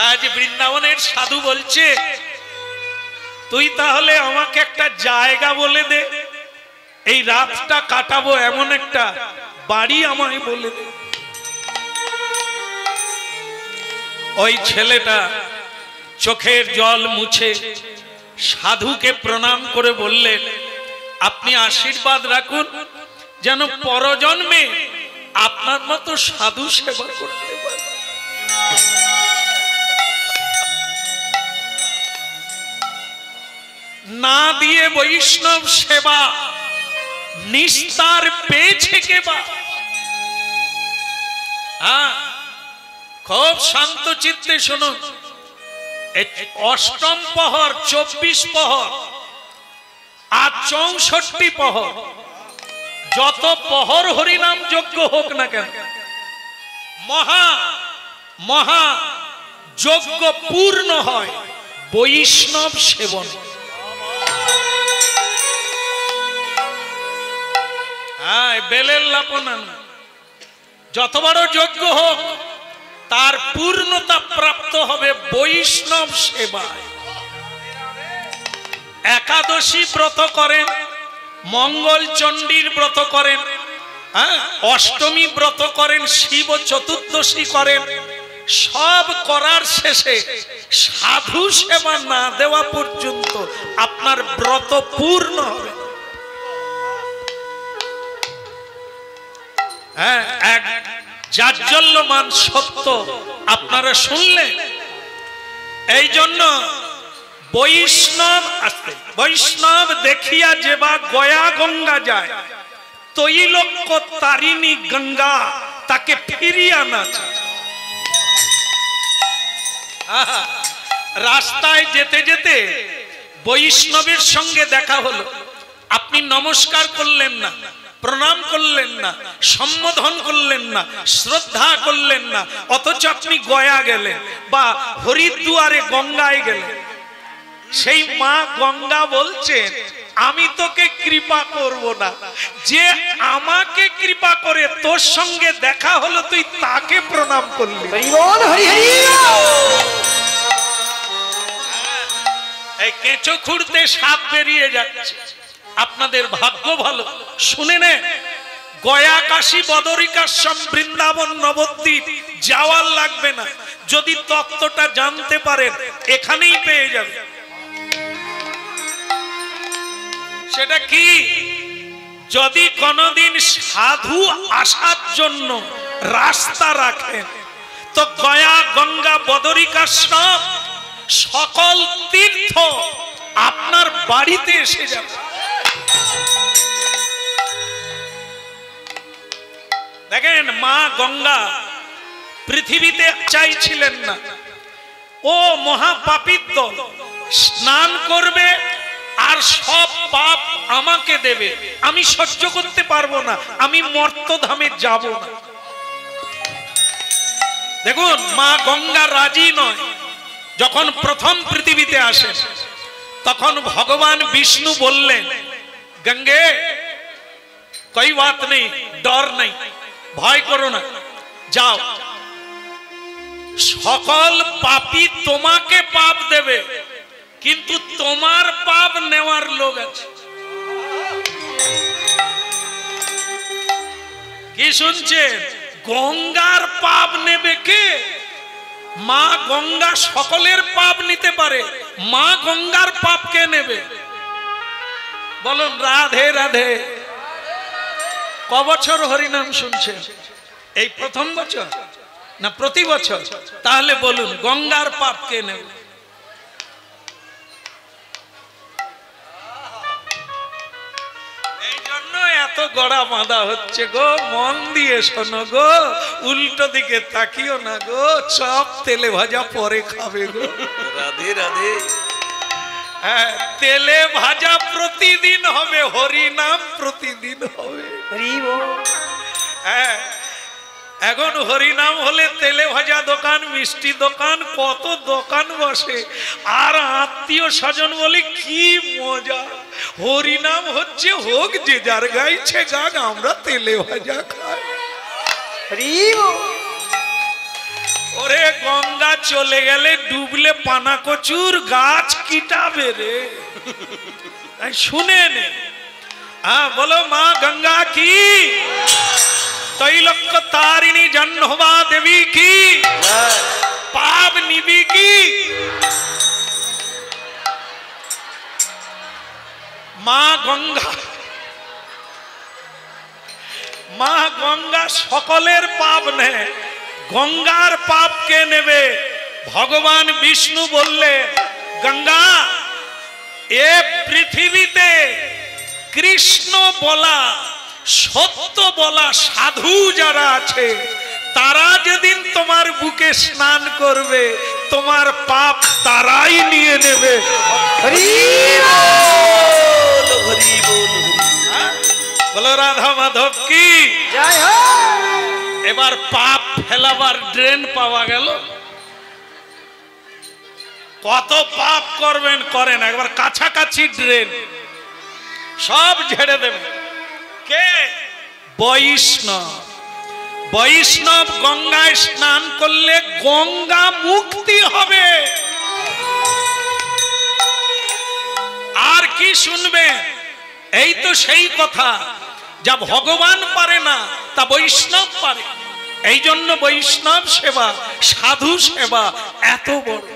আজ বৃন্দাবনের সাধু বলছে তুই তাহলে আমাকে একটা জায়গা বলে দে, এই রাতটা কাটাবো, এমন একটা বাড়ি আমায় বলে দে। ওই ছেলেটা চোখের জল মুছে সাধুকে প্রণাম করে বললেন আপনি আশীর্বাদ রাখুন যেন পরজন্মে আপনার মতো সাধু সেবা করতে পারে। না দিয়ে বৈষ্ণব সেবা নিস্তার পেয়েছে কেবা। হ্যাঁ, খুব শান্ত চিত্তে শুনুন। অষ্টম প্রহর, 24 প্রহর আর 64 প্রহর, যত প্রহর হরিনাম যজ্ঞ হোক না কেন, মহা মহা যজ্ঞ পূর্ণ হয় বৈষ্ণব সেবন। হ্যাঁ, বেলের লাপনা না, যত বড় যজ্ঞ হোক তার পূর্ণতা প্রাপ্ত হবে বৈষ্ণব সেবায়। একাদশী ব্রত করেন, মঙ্গল চণ্ডীর ব্রত করেন, হ্যাঁ, অষ্টমী ব্রত করেন, শিব চতুর্দশী করেন, সব করার শেষে সাধু সেবা না দেওয়া পর্যন্ত আপনার ব্রত পূর্ণ হবে। হ্যাঁ, এক জাজ্জল্যমান সত্য আপনারা শুনলেন। এই জন্য বৈষ্ণব দেখিয়া যেবা গয়া গঙ্গা যায়, তৈলক্য তারিণী গঙ্গা তাকে ফিরিয়ে আনা চায়। রাস্তায় যেতে যেতে বৈষ্ণবের সঙ্গে দেখা হলো, আপনি নমস্কার করলেন না, প্রণাম করলেন না, সম্বোধন করলেন না, শ্রদ্ধা করলেন না, অথচ আপনি গয়া গেলেন বা হরিদ্বারে গঙ্গায় গেলেন। সেই মা গঙ্গা বলছেন, আমি তোকে কৃপা করব না, যে আমাকে কৃপা করে তোর সঙ্গে দেখা হলো তুই তাকে প্রণাম করলি। এই কেঁচো খুঁড়তে সাপ বেরিয়ে যাচ্ছে, আপনাদের ভাগ্য ভালো। শুনে নে, গয়া কাশী বদরিকাশ্রম বৃন্দাবন নবদ্বীপ যাওয়ার লাগবে না, যদি তত্ত্বটা জানতে পারেন এখানেই পেয়ে যাবে। সেটা কি? যদি কোনদিন সাধু আসার জন্য রাস্তা রাখেন, তো গয়া গঙ্গা বদরিকাশ্রম সকল তীর্থ আপনার বাড়িতে এসে যাবে। দেখেন, মা গঙ্গা পৃথিবীতে চাইছিলেন না ও মহাপাপীর দল স্নান করবে আর সব পাপ আমাকে দেবে, আমি সহ্য করতে পারবো না, আমি মর্তধামে যাব না। দেখুন, মা গঙ্গা রাজি নয়। যখন প্রথম পৃথিবীতে আসেন তখন ভগবান বিষ্ণু বললেন, গঙ্গে कोई बात नहीं, डर नहीं, ভয় করো না, যাও, সকল পাপী তোমাকে পাপ দেবে, কিন্তু তোমার পাপ নেওয়ার লোক আছে। কি শুনছেন? গঙ্গার পাপ নেবে কে? মা গঙ্গা সকলের পাপ নিতে পারে, মা গঙ্গার পাপ কে নেবে? বলুন রাধে রাধে। ক বছর হরিনাম শুনছেন? এই প্রথম বছর না প্রতি বছর? তাহলে বলুন গঙ্গার পাপ কে নেবে? এই জন্য এত গড়া বাঁধা হচ্ছে গো, মন দিয়ে শোনো গো, উল্টো দিকে তাকিও না গো, চপ তেলে ভাজা পরে খাবে গো। রাধে রাধে। হ্যাঁ, তেলে ভাজা প্রতিদিন হবে, হরিনাম প্রতিদিন হবে। হ্যাঁ, এখন হরিনাম হলে তেলে ভাজা দোকান, মিষ্টি দোকান, কত দোকান বসে, আর আত্মীয় স্বজন বলি কি মজা। হরিনাম হচ্ছে হোক যে যার গাইছে গান, আমরা তেলে ভাজা খাই। ওরে গঙ্গা চলে গেলে ডুবলে পানা কচুর গাছ কিটাবে রে, শুনে নে। হ্যাঁ, বলো মা গঙ্গা কি, তৈলক্য তারিণী জহ্নবা দেবী কি, পাপ নিবি কি। মা গঙ্গা, মা গঙ্গা সকলের পাপ নেয়, গঙ্গার পাপ কে নেবে? ভগবান বিষ্ণু বললে, গঙ্গা এ পৃথিবীতে কৃষ্ণ বলা, সত্য বলা সাধু যারা আছে, তারা যেদিন তোমার বুকে স্নান করবে, তোমার পাপ তারাই নিয়ে নেবে। বলো রাধা মাধব কি জয় হোক। এবার পাপ ফেলাবার ড্রেন পাওয়া গেল। কত পাপ করবেন করেন, একবার কাছাকাছি ড্রেন, সব ঝেড়ে দেবে। কে? বৈষ্ণব। বৈষ্ণব গঙ্গায় স্নান করলে গঙ্গা মুক্তি হবে। আর কি শুনবে? এই তো সেই কথা, যা ভগবান পারে না তা বৈষ্ণব পারে। এই জন্য বৈষ্ণব সেবা, সাধু সেবা এত বড়।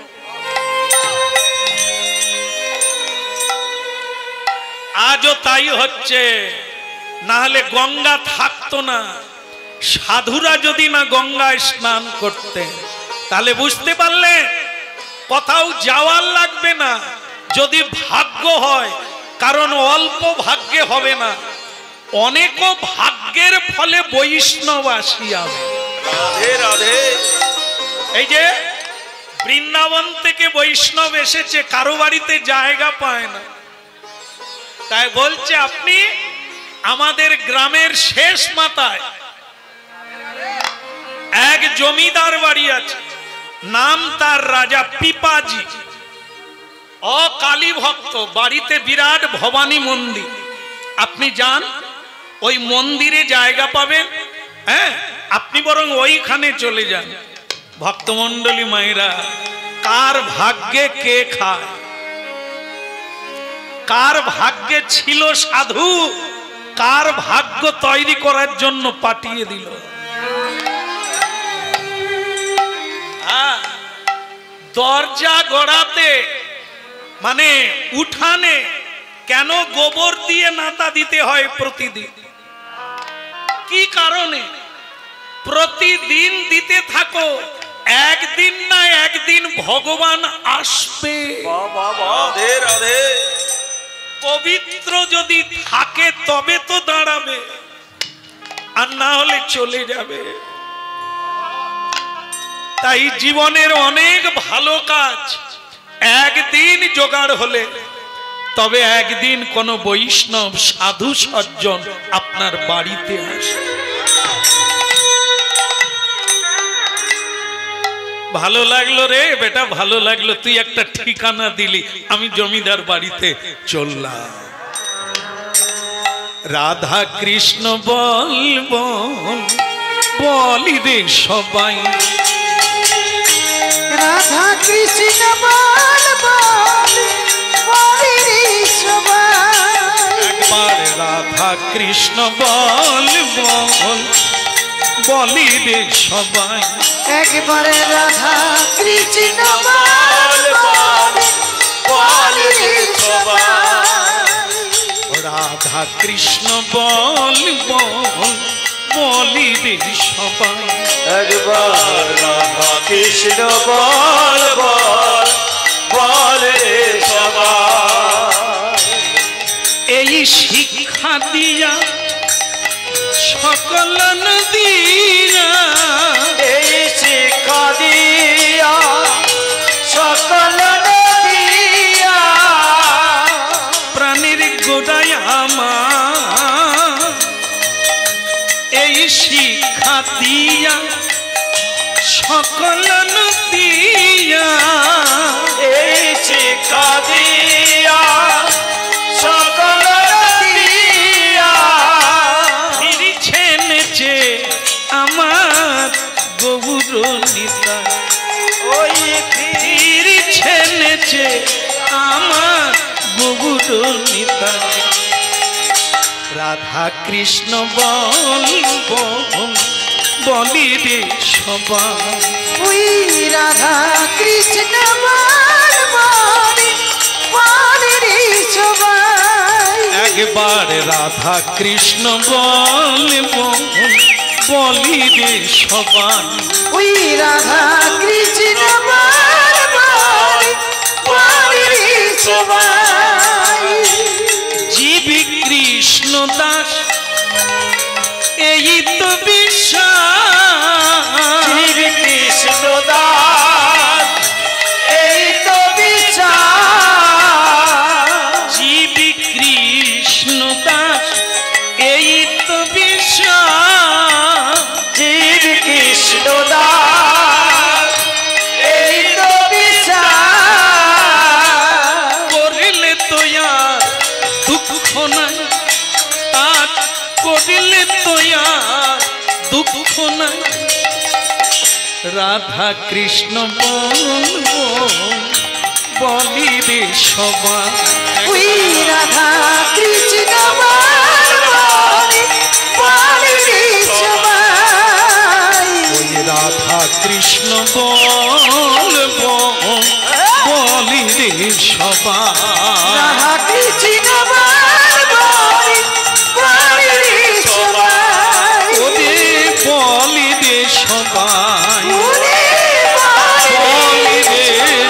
আজও তাই হচ্ছে, না হলে গঙ্গা থাকতো না। সাধুরা যদি না গঙ্গায় স্নান করতে, তাহলে বুঝতে পারলে কোথাও যাওয়ার লাগবে না, যদি ভাগ্য হয়। কারণ অল্প ভাগ্যে হবে না, অনেক ভাগ্যের ফলে বৈষ্ণব আসিয়াবে। রাধে রাধে। এই যে বৃন্দাবন থেকে বৈষ্ণব এসেছে, কারো বাড়িতে জায়গা পায় না, তাই বলছে আপনি আমাদের গ্রামের শেষ মাথায় এক জমিদার বাড়ি আছে, নাম তার রাজা পিপাজি, অকালী ভক্ত, বাড়িতে বিরাট ভবানী মন্দির। আপনি যান, ওই মন্দিরে জায়গা পাবেন। হ্যাঁ, আপনি বরং ওইখানে চলে যান। ভক্তমণ্ডলী মায়েরা, কার ভাগ্যে কে খায়, কার ভাগ্যে ছিল সাধু, কার ভাগ্য তৈরি করার জন্য পাঠিয়ে দিল। দরজা গড়াতে মানে উঠানে কেন গোবর দিয়ে নাতা দিতে হয় প্রতিদিন? কি কারণে? প্রতিদিন দিতে থাকো, একদিন না একদিন ভগবান আসবে। রাধে রাধে। পবিত্র যদি থাকে তবে তো দাঁড়াবে, আর না হলে চলে যাবে। তাই জীবনের অনেক ভালো কাজ একদিন জোগাড় হলে তবে একদিন কোন বৈষ্ণব সাধু সজ্জন আপনার বাড়িতে আসে। ভালো লাগলো রে বেটা, ভালো লাগলো, তুই একটা ঠিকানা দিলি, আমি জমিদার বাড়িতে চললাম। রাধা কৃষ্ণ বল বল বলি রে সবাই, রাধা কৃষ্ণ বল বল বলি রে সবাই। একবার রাধা কৃষ্ণ বল বল বলি রে সবাই, একবারে রাধা কৃষ্ণ বল বল বলি রে সবাই। রাধা কৃষ্ণ বল বল বলি রে সবাই, একবার রাধা কৃষ্ণ বল বল বল রে সবাই। এই শিক্ষা দিয়া সকল নদীরা, এই শিক্ষা দিয়া সকল নদিয়া, প্রাণীর গোড়ায় আমার এই শিক্ষা দিয়া সকল নদিয়া, এই শিক্ষা দিয়া সকল নদিয়া, ফিরছেন যে আমার গৌর নিতাই, ওই ফিরছেন যে আমার গৌর নিতাই। রাধা কৃষ্ণ বল বল বলি রে সবাই, ওই রাধা কৃষ্ণ বল বল বলি রে সবাই। একবার রাধা কৃষ্ণ বল বল বলি রে সবাই, ওই রাধা কৃষ্ণ বল বল বলি রে সবাই। জীব কৃষ্ণ দাস এই তো বিশ্বাস, জীব কৃষ্ণ দাস এই তো বিশ্বাস, জীব কৃষ্ণ দাস এই তো বিশ্বাস, জীব কৃষ্ণ দাস এই তো বিশ্বাস, করলে তো আর দুঃখ নাই, আর করলে তো আর দুঃখ নাই। রাধা কৃষ্ণ বল বলি রে সবাই, ওই রাধা কৃষ্ণ বল বল বলি রে সবাই। কৃষ্ণ বল বলি রে সবাই রাধা কৃষ্ণ বলি বলি সবাই ওরে বলি রে সবাই বলি বলি রে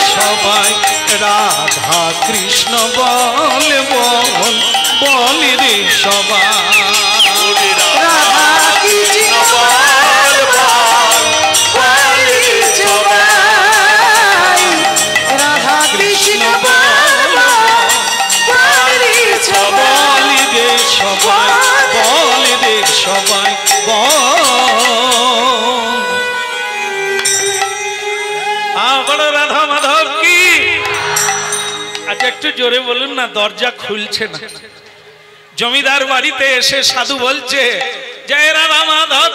সবাই রাধা কৃষ্ণ বলি রে সবাই রাধা কৃষ্ণ বলি সবাই রাধা কৃষ্ণ বলি সবাই বলি রে সবাই বলি রে সবাই বড় রাধা মাধব কি আচ্ছা একটু জোরে বলুন না, দরজা খুলছে না। জমিদার বাড়িতে এসে সাধু বলছে জয় রাধা মাধব